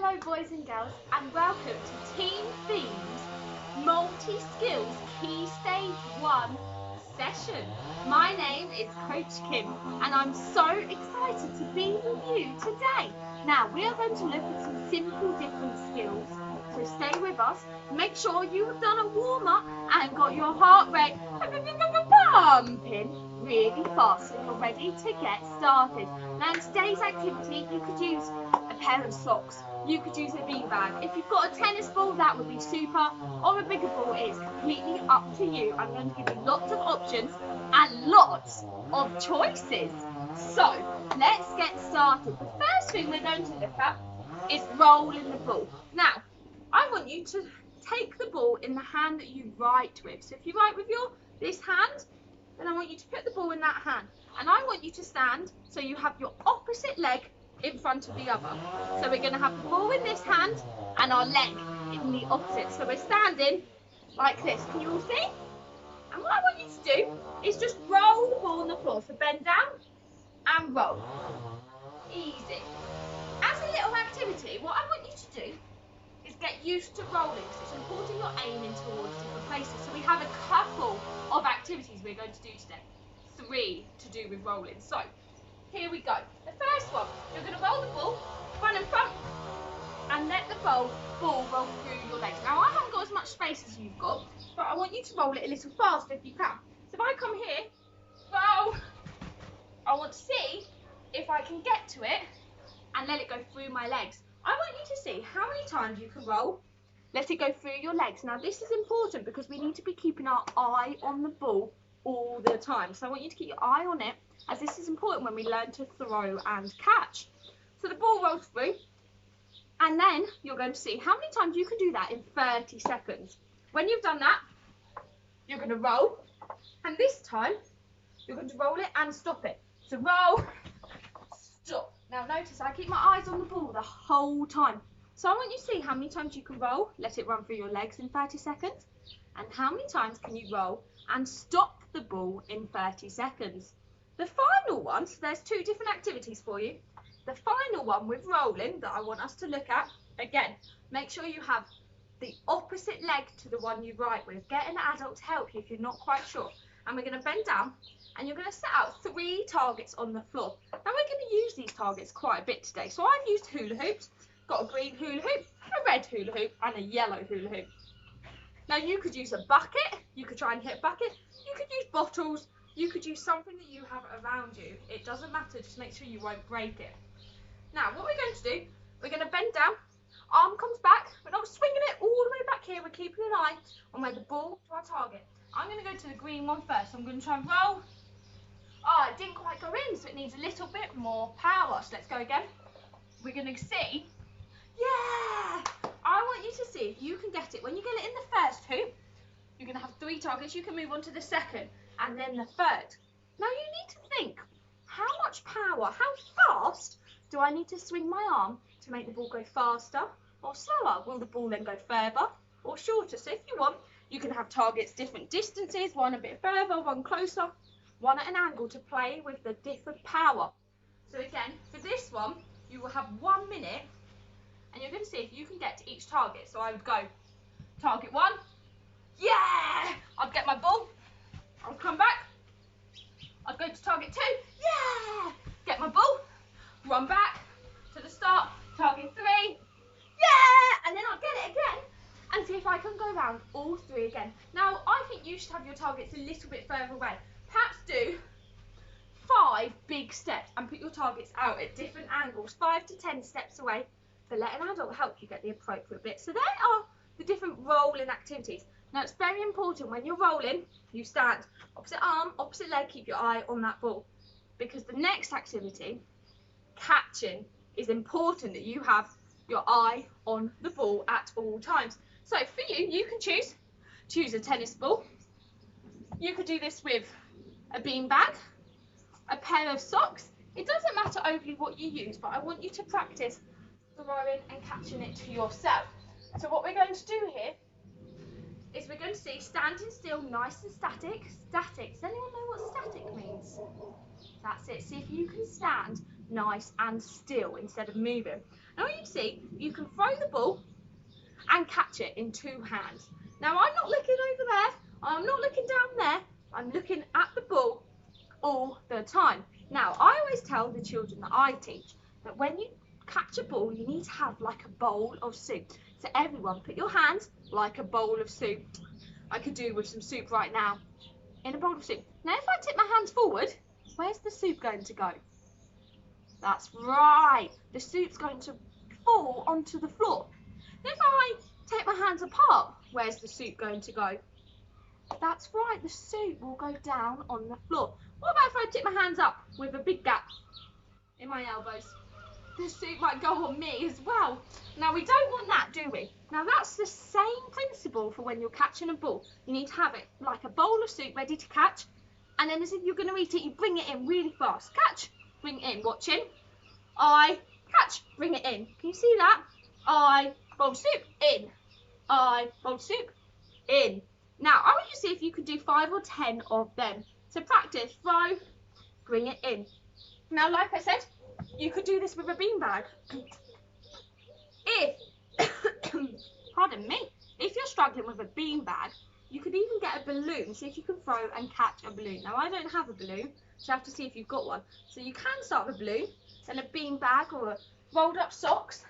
Hello boys and girls, and welcome to Team Theme's Multi-Skills Key Stage 1 session. My name is Coach Kim and I'm so excited to be with you today. Now we are going to look at some simple different skills, so stay with us. Make sure you have done a warm-up and got your heart rate pumping really fast so you're ready to get started. Now in today's activity you could use a pair of socks, you could use a beanbag. If you've got a tennis ball that would be super, or a bigger ball, it's completely up to you. I'm going to give you lots of options and lots of choices. So let's get started. The first thing we're going to look at is rolling the ball. Now I want you to take the ball in the hand that you write with. So if you write with this hand, then I want you to put the ball in that hand. And I want you to stand so you have your opposite leg in front of the other. So we're going to have the ball in this hand and our leg in the opposite. So we're standing like this. Can you all see? And what I want you to do is just roll the ball on the floor. So bend down and roll. Easy. As a little activity, what I want you to do is get used to rolling, because it's important you're aiming towards different places. So we have a couple of activities we're going to do today. 3 to do with rolling. So here we go. The first one, you're going to roll the ball front and front and let the ball roll through your legs. Now I haven't got as much space as you've got, but I want you to roll it a little faster if you can. So if I come here, roll, I want to see if I can get to it and let it go through my legs. I want you to see how many times you can roll, let it go through your legs. Now this is important because we need to be keeping our eye on the ball all the time. So I want you to keep your eye on it, as this is important when we learn to throw and catch. So the ball rolls through, and then you're going to see how many times you can do that in 30 seconds. When you've done that, you're going to roll, and this time you're going to roll it and stop it. So roll, stop. Now notice I keep my eyes on the ball the whole time. So I want you to see how many times you can roll, let it run through your legs in 30 seconds, and how many times can you roll and stop the ball in 30 seconds. The final one, so there's 2 different activities for you. The final one with rolling that I want us to look at, again, make sure you have the opposite leg to the one you write with. Get an adult to help you if you're not quite sure. And we're going to bend down and you're going to set out 3 targets on the floor. Now we're going to use these targets quite a bit today. So I've used hula hoops, got a green hula hoop, a red hula hoop and a yellow hula hoop. Now you could use a bucket, you could try and hit a bucket, you could use bottles, you could use something that you have around you. It doesn't matter, just make sure you won't break it. Now what we're going to do, we're going to bend down, arm comes back, we're not swinging it all the way back here, we're keeping an eye on where the ball to our target. I'm going to go to the green one first, so I'm going to try and roll. Oh, it didn't quite go in, so it needs a little bit more power. So let's go again. We're going to see, yeah! I want you to see if you can get it. When you get it in the first hoop, you're going to have 3 targets. You can move on to the second and then the third. Now you need to think, how much power, how fast do I need to swing my arm to make the ball go faster or slower? Will the ball then go further or shorter? So if you want, you can have targets different distances, one a bit further, one closer, one at an angle to play with the different power. So again, for this one, you will have 1 minute and you're going to see if you can get to each target. So I would go target 1, yeah! I'd get my ball, I would come back, I'd go to target 2, yeah! Get my ball, run back to the start, target 3, yeah! And then I'll get it again and see if I can go around all 3 again. Now I think you should have your targets a little bit further away. Perhaps do 5 big steps and put your targets out at different angles, 5 to 10 steps away, but let an adult help you get the appropriate bit. So there are the different rolling activities. Now it's very important when you're rolling, you stand opposite arm, opposite leg, keep your eye on that ball. Because the next activity, catching, is important that you have your eye on the ball at all times. So for you, you can choose a tennis ball. You could do this with a beanbag, a pair of socks. It doesn't matter overly what you use, but I want you to practice throwing and catching it to yourself. So what we're going to do here is we're going to see standing still, nice and static. Static. Does anyone know what static means? That's it. See if you can stand nice and still instead of moving. Now you see, you can throw the ball and catch it in 2 hands. Now I'm not looking over there, I'm not looking down there, I'm looking at the ball all the time. Now I always tell the children that I teach that when you catch a ball, you need to have like a bowl of soup. So everyone put your hands like a bowl of soup. I could do with some soup right now. In a bowl of soup. Now if I tip my hands forward, where's the soup going to go? That's right, the soup's going to fall onto the floor. If I take my hands apart, where's the soup going to go? That's right, the soup will go down on the floor. What about if I tip my hands up with a big gap in my elbows? The soup might go on me as well. Now we don't want that, do we? Now that's the same principle for when you're catching a ball. You need to have it like a bowl of soup ready to catch, and then as if you're going to eat it, you bring it in really fast. Catch, bring it in, watching. I catch, bring it in. Can you see that? I bowl soup in. I bowl soup in. Now I want you to see if you can do 5 or 10 of them. So practice, throw, bring it in. Now like I said, you could do this with a beanbag. If, pardon me, if you're struggling with a beanbag, you could even get a balloon. See if you can throw and catch a balloon. Now I don't have a balloon, so I have to see if you've got one. So you can start with a balloon, then a beanbag or a rolled up socks,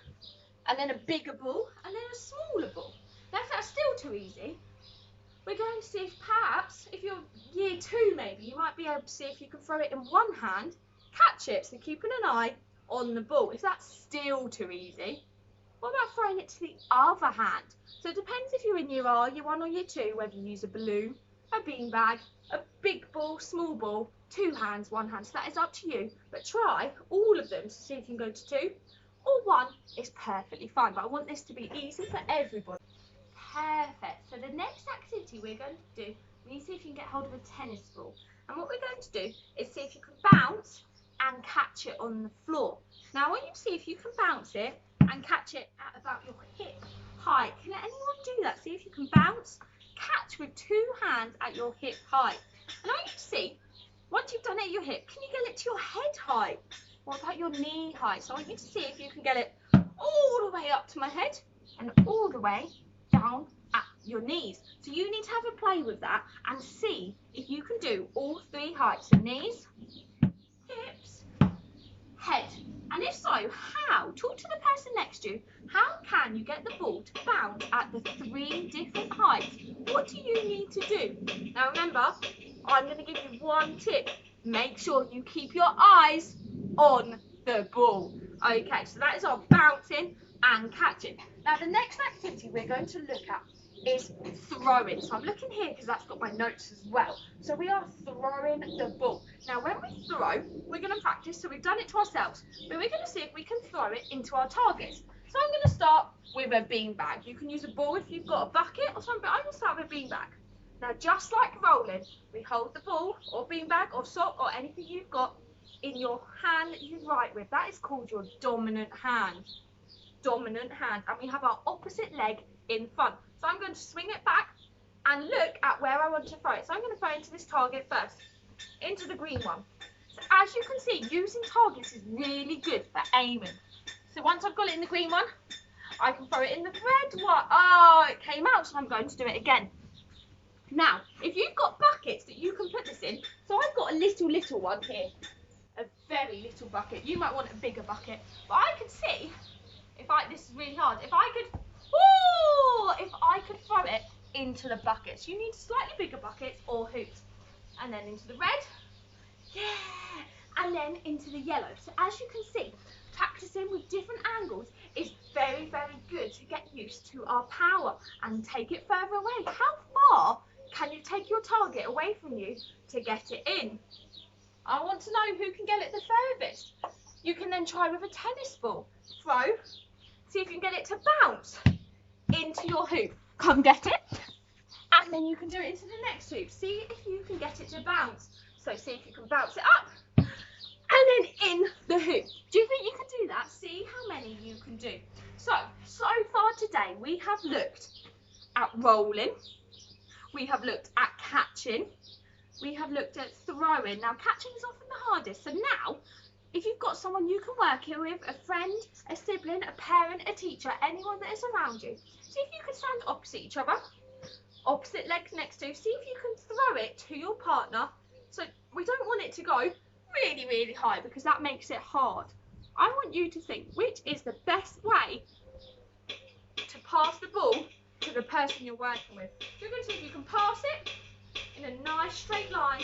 and then a bigger ball, and then a smaller ball. Now if that's still too easy, we're going to see if perhaps, if you're year 2 maybe, you might be able to see if you can throw it in one hand, catch it, so keeping an eye on the ball. If that's still too easy, what about throwing it to the other hand? So it depends if you're in year 1 or year 2, whether you use a balloon, a beanbag, a big ball, small ball, 2 hands, 1 hand. So that is up to you, but try all of them to see if you can go to 2 or 1 is perfectly fine. But I want this to be easy for everybody. Perfect. So the next activity we're going to do, we need to see if you can get hold of a tennis ball. And what we're going to do is see if you can bounce and catch it on the floor. Now I want you to see if you can bounce it and catch it at about your hip height. Can anyone do that? See if you can bounce, catch with 2 hands at your hip height. And I want you to see, once you've done it at your hip, can you get it to your head height? What about your knee height? So I want you to see if you can get it all the way up to my head and all the way down at your knees. So you need to have a play with that and see if you can do all 3 heights. So knees, hips, head. And if so, how? Talk to the person next to you. How can you get the ball to bounce at the 3 different heights? What do you need to do? Now remember, I'm going to give you one tip. Make sure you keep your eyes on the ball. Okay, so that is our bouncing and catching. Now the next activity we're going to look at is throwing. So I'm looking here because that's got my notes as well. So we are throwing the ball. Now when we throw, we're going to practice. So we've done it to ourselves, but we're going to see if we can throw it into our targets. So I'm going to start with a beanbag. You can use a ball if you've got a bucket or something, but I'm going to start with a beanbag. Now just like rolling, we hold the ball or beanbag or sock or anything you've got in your hand that you write with. That is called your dominant hand. Dominant hand. And we have our opposite leg in front. So I'm going to swing it back and look at where I want to throw it. So I'm going to throw into this target first, into the green one. So as you can see, using targets is really good for aiming. So once I've got it in the green one, I can throw it in the red one. Oh, it came out, so I'm going to do it again. Now, if you've got buckets that you can put this in, so I've got a little one here, a very little bucket. You might want a bigger bucket, but I can see, this is really hard, if I could throw it into the buckets. You need slightly bigger buckets or hoops. And then into the red, yeah, and then into the yellow. So as you can see, practicing with different angles is very, very good to get used to our power and take it further away. How far can you take your target away from you to get it in? I want to know who can get it the furthest. You can then try with a tennis ball. Throw, see if you can get it to bounce into your hoop. Come get it. And then you can do it into the next hoop. See if you can get it to bounce. So see if you can bounce it up and then in the hoop. Do you think you can do that? See how many you can do. So far today we have looked at rolling. We have looked at catching. We have looked at throwing. Now catching is often the hardest. So now if you've got someone you can work here with, a friend, a sibling, a parent, a teacher, anyone that is around you, see if you can stand opposite each other, opposite legs next to, see if you can throw it to your partner. So we don't want it to go really, really high because that makes it hard. I want you to think which is the best way to pass the ball to the person you're working with. So you're going to see if you can pass it in a nice straight line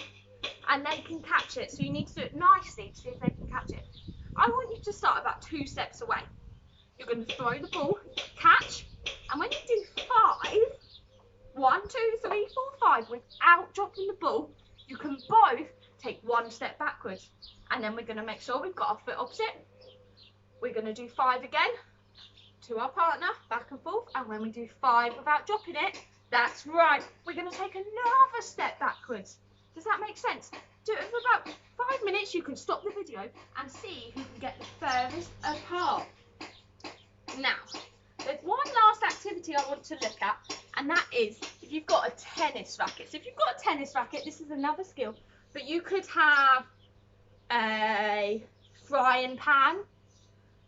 and they can catch it. So you need to do it nicely to see if they can catch it. I want you to start about 2 steps away. You're going to throw the ball, catch, and when you do 5, 1, 2, 3, 4, 5, without dropping the ball, you can both take 1 step backwards. And then we're going to make sure we've got our foot opposite. We're going to do 5 again to our partner, back and forth. And when we do 5 without dropping it, that's right, we're going to take another step backwards. Does that make sense? Do it for about 5 minutes. You can stop the video and see who can get the furthest apart. Now, there's one last activity I want to look at, and that is if you've got a tennis racket. So if you've got a tennis racket, this is another skill, but you could have a frying pan.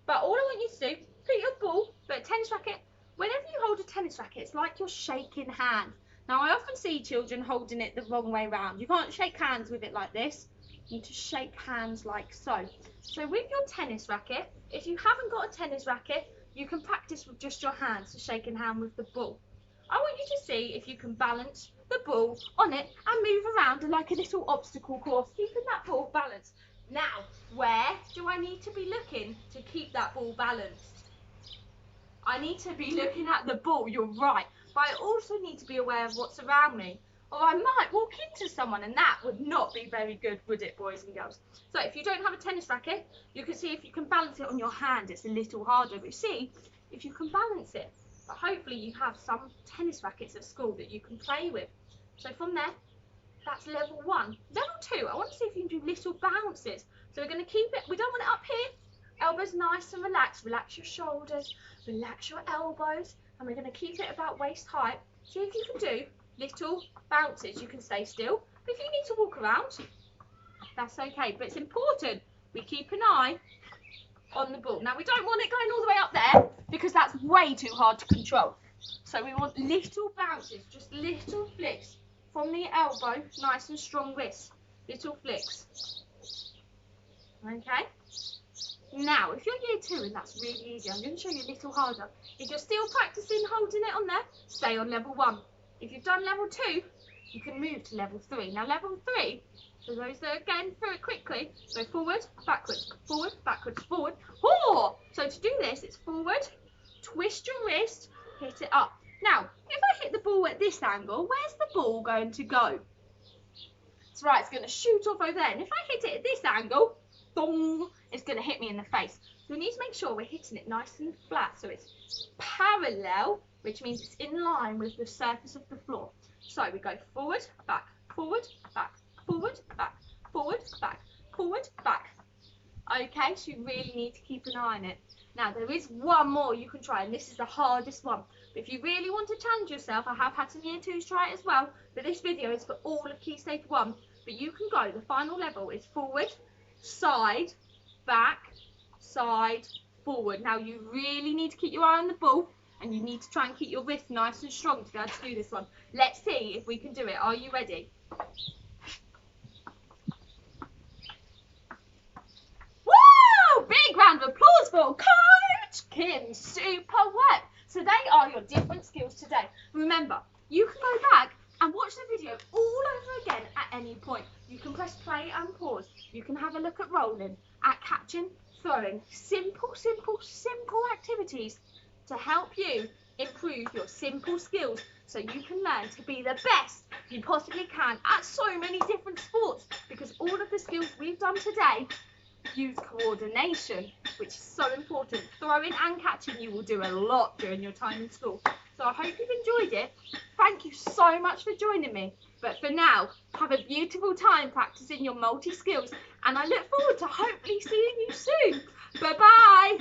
But all I want you to do, put your ball, but a tennis racket, whenever you hold a tennis racket, it's like you're shaking hands. Now, I often see children holding it the wrong way around. You can't shake hands with it like this. You need to shake hands like so. So with your tennis racket, if you haven't got a tennis racket, you can practice with just your hands to shake in hand with the ball. I want you to see if you can balance the ball on it and move around like a little obstacle course, keeping that ball balanced. Now, where do I need to be looking to keep that ball balanced? I need to be looking at the ball, you're right. But I also need to be aware of what's around me. Or I might walk into someone, and that would not be very good, would it, boys and girls? So if you don't have a tennis racket, you can see if you can balance it on your hand. It's a little harder, but see if you can balance it. But hopefully you have some tennis rackets at school that you can play with. So from there, that's level 1. Level 2, I want to see if you can do little bounces. So we're going to keep it, we don't want it up here. Elbows nice and relaxed. Relax your shoulders, relax your elbows, and we're going to keep it about waist height. See if you can do little bounces. You can stay still, but if you need to walk around, that's okay. But it's important we keep an eye on the ball. Now, we don't want it going all the way up there because that's way too hard to control. So we want little bounces, just little flicks from the elbow, nice and strong wrist. Little flicks. Okay? Now, if you're year 2 and that's really easy, I'm going to show you a little harder. If you're still practicing holding it on there, stay on level 1. If you've done level 2, you can move to level 3. Now, level 3, for those that are getting through it quickly, go forward, backwards, forward, backwards, forward. Oh! So to do this, it's forward, twist your wrist, hit it up. Now, if I hit the ball at this angle, where's the ball going to go? That's right, it's going to shoot off over there. And if I hit it at this angle, boom, it's going to hit me in the face. So we need to make sure we're hitting it nice and flat. So it's parallel, which means it's in line with the surface of the floor. So we go forward, back, forward, back, forward, back, forward, back, forward, back. Okay, so you really need to keep an eye on it. Now, there is one more you can try, and this is the hardest one. But if you really want to challenge yourself, I have had some year 2s try it as well, but this video is for all of Key Stage 1. But you can go, the final level is forward, side, back, side, forward. Now, you really need to keep your eye on the ball, and you need to try and keep your wrist nice and strong to be able to do this one. Let's see if we can do it. Are you ready? Woo! Big round of applause for Coach Kim. Super work. So they are your different skills today. Remember, you can go back and watch the video all over again at any point. You can press play and pause. You can have a look at rolling, at catching, throwing. Simple, simple, simple activities to help you improve your simple skills so you can learn to be the best you possibly can at so many different sports, because all of the skills we've done today use coordination, which is so important. Throwing and catching, you will do a lot during your time in school. So I hope you've enjoyed it. Thank you so much for joining me. But for now, have a beautiful time practicing your multi-skills, and I look forward to hopefully seeing you soon. Bye-bye.